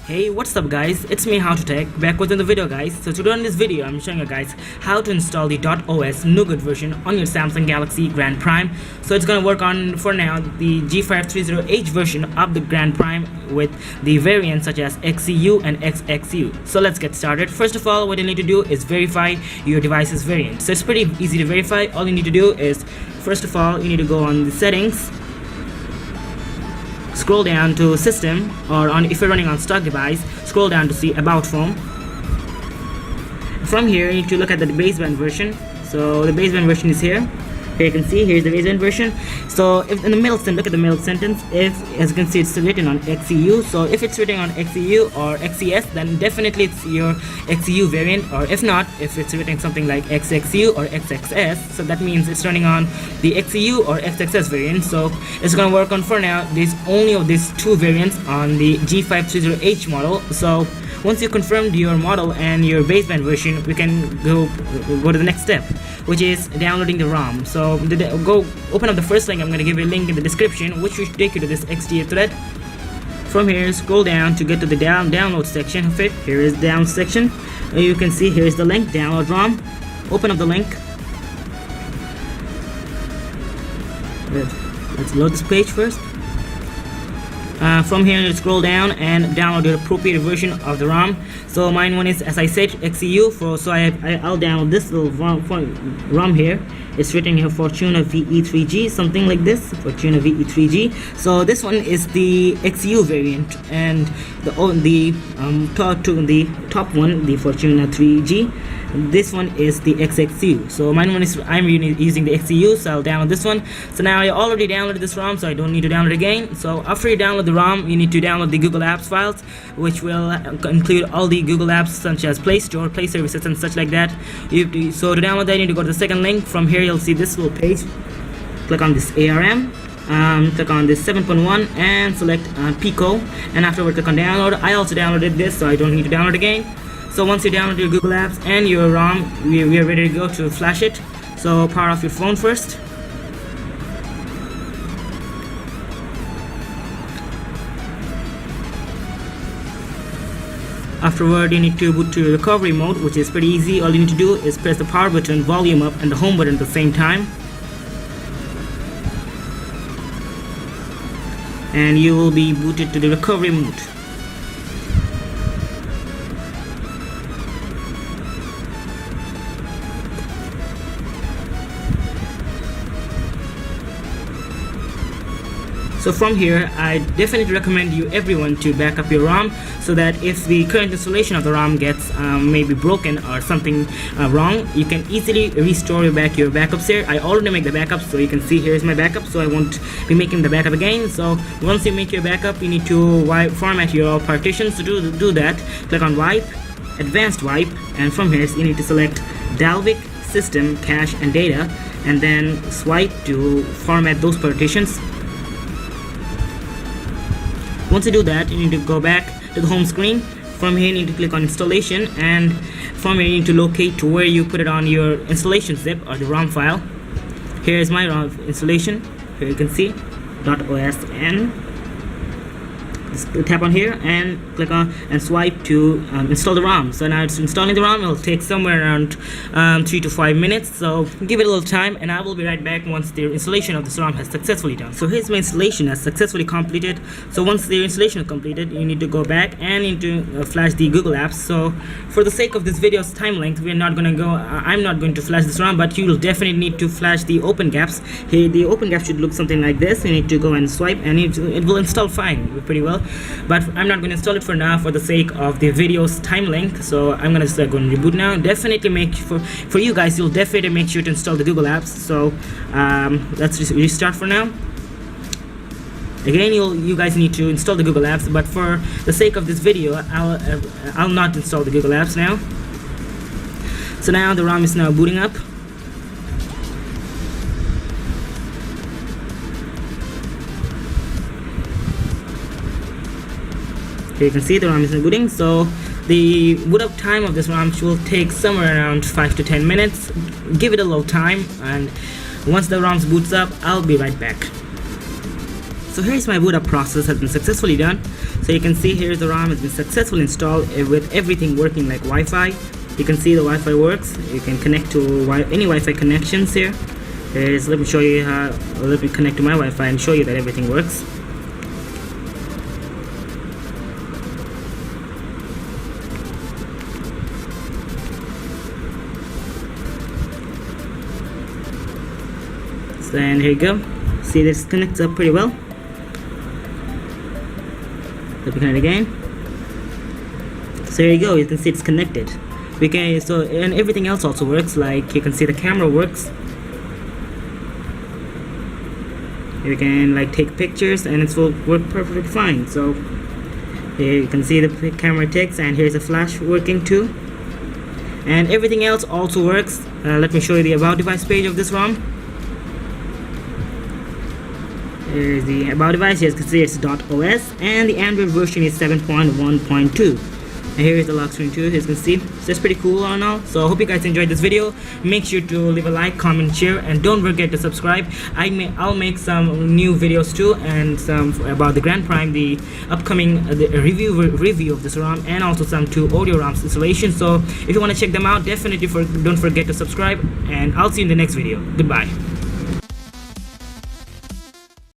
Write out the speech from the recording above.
Hey, what's up guys, it's me How to Tech, back with another video guys. So today in this video I'm showing you guys how to install the DotOS Nougat version on your Samsung Galaxy Grand Prime. So it's gonna work on, for now, the G530H version of the Grand Prime with the variants such as XCU and XXU. So let's get started. First of all, what you need to do is verify your device's variant. So it's pretty easy to verify. All you need to do is, first of all, you need to go on the settings, scroll down to system, or if you're running on stock device, scroll down to see about phone. From here you need to look at the baseband version. So the baseband version is here. Here you can see, here's the baseband version. So if in the middle sentence, look at the middle sentence, if, as you can see, it's written on XCU. So if it's written on XCU or XCS, then definitely it's your XCU variant, or if not, if it's written something like XXU or XXS, so that means it's running on the XCU or XXS variant. So it's gonna work on, for now, there's only of these two variants on the G530H model. So once you confirmed your model and your baseband version, we can go to the next step, which is downloading the ROM. So go open up the first link. I'm going to give you a link in the description, which will take you to this XDA thread. From here, scroll down to get to the download section of it. Here is the download section. You can see here is the link, download ROM. Open up the link. Let's load this page first. From here you scroll down and download your appropriate version of the ROM. So mine one is, as I said, XCU. So I'll download this little ROM here. It's written here Fortuna VE3G, something like this, Fortuna VE3G. So this one is the XCU variant, and the top one, the Fortuna 3G. This one is the XXU. So mine one is, I'm using the XCU, so I'll download this one. So now I already downloaded this ROM, so I don't need to download it again. So after you download the ROM, you need to download the Google Apps files, which will include all the Google apps such as Play Store, Play Services, and such like that. So to download that, you need to go to the second link. From here you'll see this little page. Click on this ARM. Click on this 7.1 and select Pico, and afterward click on download. I also downloaded this, so I don't need to download again. So once you download your Google Apps and your ROM, we are ready to go to flash it. So power off your phone first. Afterward, you need to boot to recovery mode, which is pretty easy. All you need to do is press the power button, volume up, and the home button at the same time, and you will be booted to the recovery mode. So from here, I definitely recommend you everyone to back up your ROM, so that if the current installation of the ROM gets maybe broken or something wrong, you can easily restore your backups here. I already make the backup, so you can see here's my backup, so I won't be making the backup again. So once you make your backup, you need to format your partitions. To do that, click on Wipe, Advanced Wipe, and from here you need to select Dalvik, System, Cache, and Data, and then swipe to format those partitions. Once you do that, you need to go back to the home screen. From here you need to click on installation, and from here you need to locate to where you put it on your installation zip or the ROM file. Here is my ROM installation. Here you can see .osn. Just tap on here and click on and swipe to install the ROM. So now it's installing the ROM. It will take somewhere around 3 to 5 minutes, so give it a little time, and I will be right back once the installation of this ROM has successfully done. So here's my installation has successfully completed. So once the installation is completed, you need to go back and you need to flash the Google Apps. So for the sake of this video's time length, I'm not going to flash this ROM, but you will definitely need to flash the open gaps. Here the open gap should look something like this. You need to go and swipe, and it will install fine, pretty well. But I'm not going to install it for now for the sake of the video's time length. So I'm going to go and reboot now. Definitely make for you guys, you'll definitely make sure to install the Google Apps. So let's just restart for now. Again, you guys need to install the Google Apps, but for the sake of this video, I'll not install the Google Apps now. So now the ROM is now booting up. Here you can see the ROM is rebooting. So the boot up time of this ROM will take somewhere around 5 to 10 minutes. Give it a little time, and once the ROM boots up, I'll be right back. So here's my boot up process has been successfully done. So you can see here's the ROM has been successfully installed with everything working like Wi-Fi. You can see the Wi-Fi works. You can connect to any Wi-Fi connections here. Let me show you how. Let me connect to my Wi-Fi and show you that everything works. So and here you go. See, this connects up pretty well. Let me connect again. So here you go. You can see it's connected. And everything else also works. Like you can see the camera works. You can like take pictures and it will work perfectly fine. So here you can see the camera takes, and here's a flash working too. And everything else also works. Let me show you the about device page of this ROM. Here's the about device. As you can see, it's DotOS, and the Android version is 7.1.2. And here is the lock screen too, as you can see. So it's pretty cool and all. So I hope you guys enjoyed this video. Make sure to leave a like, comment, share, and don't forget to subscribe. I'll make some new videos too, and some about the Grand Prime, the upcoming review of this ROM, and also some 2 audio ROMs installation. So if you want to check them out, definitely don't forget to subscribe, and I'll see you in the next video. Goodbye.